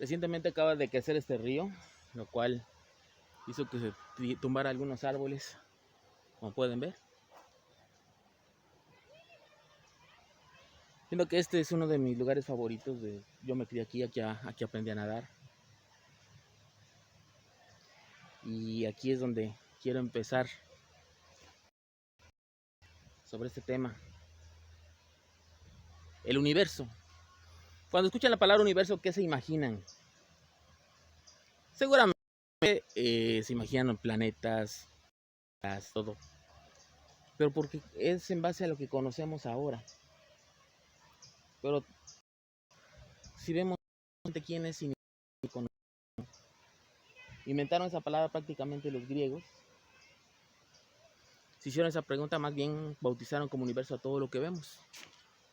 Recientemente acaba de crecer este río, lo cual hizo que se tumbara algunos árboles, como pueden ver. Siento que este es uno de mis lugares favoritos. Yo me crié aquí aprendí a nadar. Y aquí es donde quiero empezar sobre este tema. El universo. Cuando escuchan la palabra universo, ¿qué se imaginan? Seguramente se imaginan planetas, todo. Pero porque es en base a lo que conocemos ahora. Pero si vemos quiénes inventaron esa palabra prácticamente los griegos, se hicieron esa pregunta, más bien bautizaron como universo a todo lo que vemos.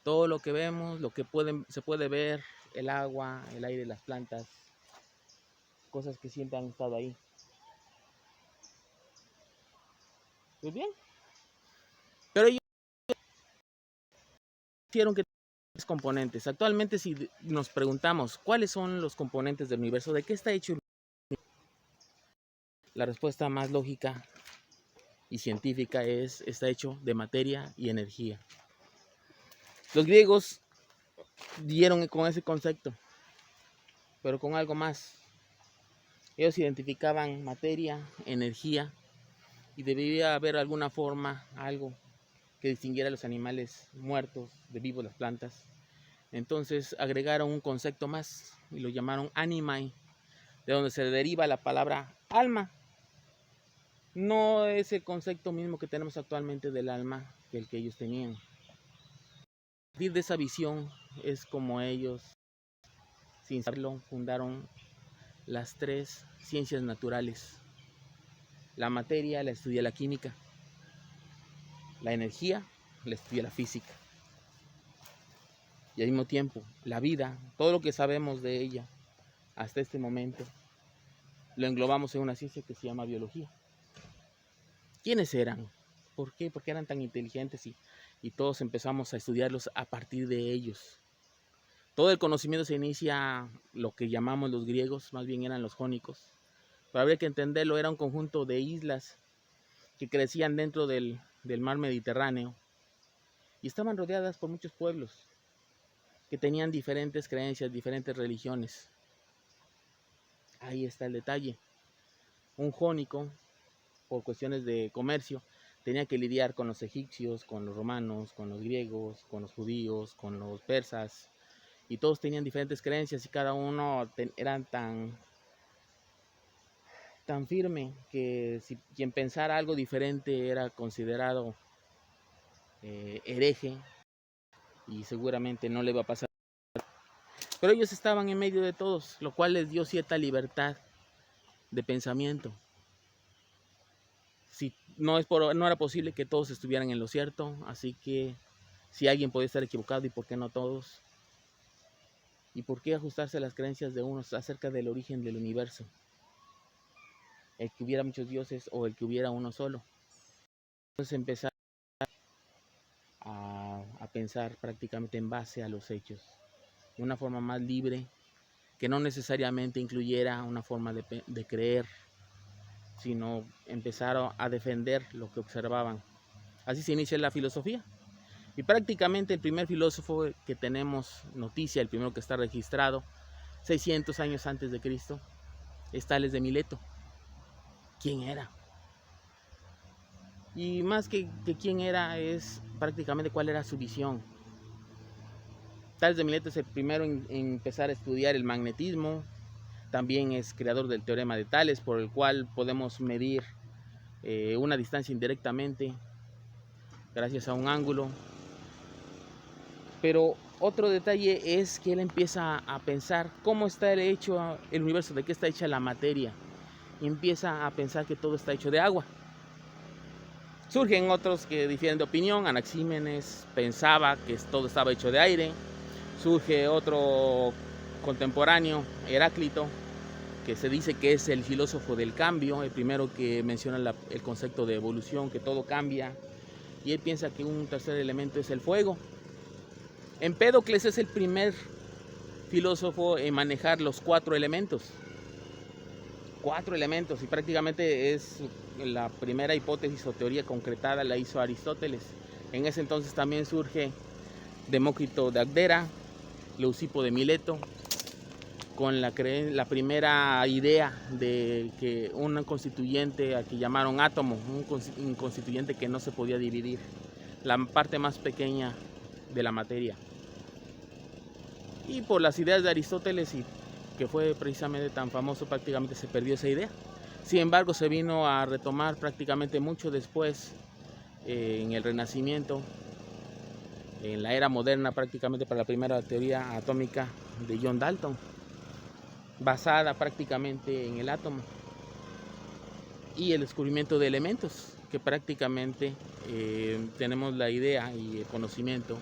Todo lo que vemos, lo que se puede ver, el agua, el aire, las plantas, cosas que siempre han estado ahí. Pues bien, pero ellos hicieron que tres componentes. Actualmente, si nos preguntamos cuáles son los componentes del universo, ¿de qué está hecho el universo? La respuesta más lógica y científica está hecho de materia y energía. Los griegos dieron con ese concepto, pero con algo más. Ellos identificaban materia, energía, y debía haber alguna forma, algo que distinguiera a los animales muertos de vivos, las plantas. Entonces agregaron un concepto más y lo llamaron animae, de donde se deriva la palabra alma. No es el concepto mismo que tenemos actualmente del alma que el que ellos tenían. A partir de esa visión es como ellos, sin saberlo, fundaron las tres ciencias naturales. La materia la estudia la química, la energía la estudia la física, y al mismo tiempo la vida, todo lo que sabemos de ella hasta este momento, lo englobamos en una ciencia que se llama biología. ¿Quiénes eran? ¿Por qué? ¿Por qué eran tan inteligentes? Y todos empezamos a estudiarlos a partir de ellos. Todo el conocimiento se inicia, lo que llamamos los griegos, más bien eran los jónicos. Pero habría que entenderlo, era un conjunto de islas que crecían dentro del mar Mediterráneo y estaban rodeadas por muchos pueblos que tenían diferentes creencias, diferentes religiones. Ahí está el detalle. Un jónico, por cuestiones de comercio, tenía que lidiar con los egipcios, con los romanos, con los griegos, con los judíos, con los persas, y todos tenían diferentes creencias y cada uno eran tan firme que si quien pensara algo diferente era considerado hereje y seguramente no le iba a pasar. Pero ellos estaban en medio de todos, lo cual les dio cierta libertad de pensamiento. Si no era posible que todos estuvieran en lo cierto, así que si alguien podía estar equivocado, ¿y por qué no todos? ¿Y por qué ajustarse a las creencias de unos acerca del origen del universo? El que hubiera muchos dioses o el que hubiera uno solo. Entonces empezar a pensar prácticamente en base a los hechos, de una forma más libre, que no necesariamente incluyera una forma de creer, sino empezar a defender lo que observaban. Así se inicia la filosofía. Y prácticamente el primer filósofo que tenemos noticia, el primero que está registrado, 600 años antes de Cristo, es Tales de Mileto. ¿Quién era? Y más que quién era, es prácticamente cuál era su visión. Tales de Mileto es el primero en empezar a estudiar el magnetismo. También es creador del teorema de Tales, por el cual podemos medir una distancia indirectamente gracias a un ángulo. Pero otro detalle es que él empieza a pensar cómo está hecho el universo, de qué está hecha la materia, y empieza a pensar que todo está hecho de agua. Surgen otros que difieren de opinión. Anaxímenes pensaba que todo estaba hecho de aire. Surge otro contemporáneo, Heráclito, que se dice que es el filósofo del cambio, el primero que menciona el concepto de evolución, que todo cambia, y él piensa que un tercer elemento es el fuego. Empédocles es el primer filósofo en manejar los 4 elementos. 4 elementos, y prácticamente es la primera hipótesis o teoría concretada, la hizo Aristóteles. En ese entonces también surge Demócrito de Abdera, Leucipo de Mileto, con la primera idea de que un constituyente al que llamaron átomo, un constituyente que no se podía dividir, la parte más pequeña de la materia. Y por las ideas de Aristóteles, y que fue precisamente tan famoso, prácticamente se perdió esa idea. Sin embargo, se vino a retomar prácticamente mucho después, en el Renacimiento, en la era moderna, prácticamente para la primera teoría atómica de John Dalton, basada prácticamente en el átomo y el descubrimiento de elementos, que prácticamente tenemos la idea y el conocimiento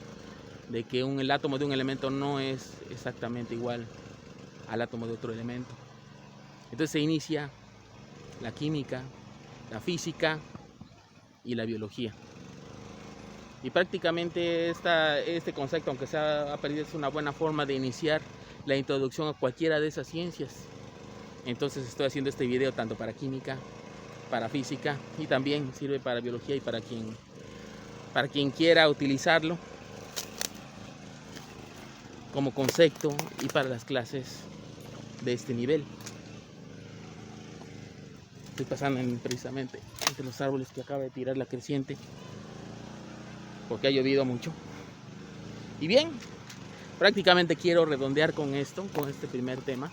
de que el átomo de un elemento no es exactamente igual al átomo de otro elemento. Entonces se inicia la química, la física y la biología. Y prácticamente este concepto, aunque se ha perdido, es una buena forma de iniciar la introducción a cualquiera de esas ciencias. Entonces estoy haciendo este video tanto para química, para física, y también sirve para biología y para quien quiera utilizarlo como concepto, y para las clases de este nivel. Estoy pasando precisamente entre los árboles que acaba de tirar la creciente, porque ha llovido mucho. Y bien, prácticamente quiero redondear con esto, con este primer tema,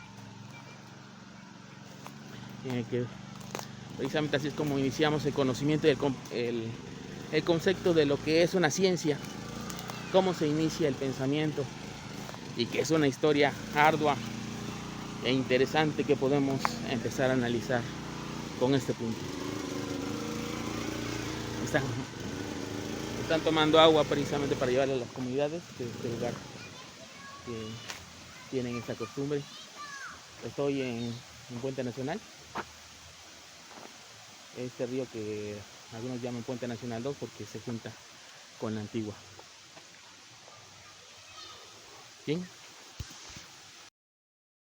en el que precisamente así es como iniciamos el conocimiento y el concepto de lo que es una ciencia, cómo se inicia el pensamiento, y que es una historia ardua e interesante que podemos empezar a analizar con este punto. Están tomando agua precisamente para llevarla a las comunidades de este lugar que tienen esta costumbre. Estoy en Puente Nacional, este río que algunos llaman Puente Nacional 2 porque se junta con la antigua. Bien.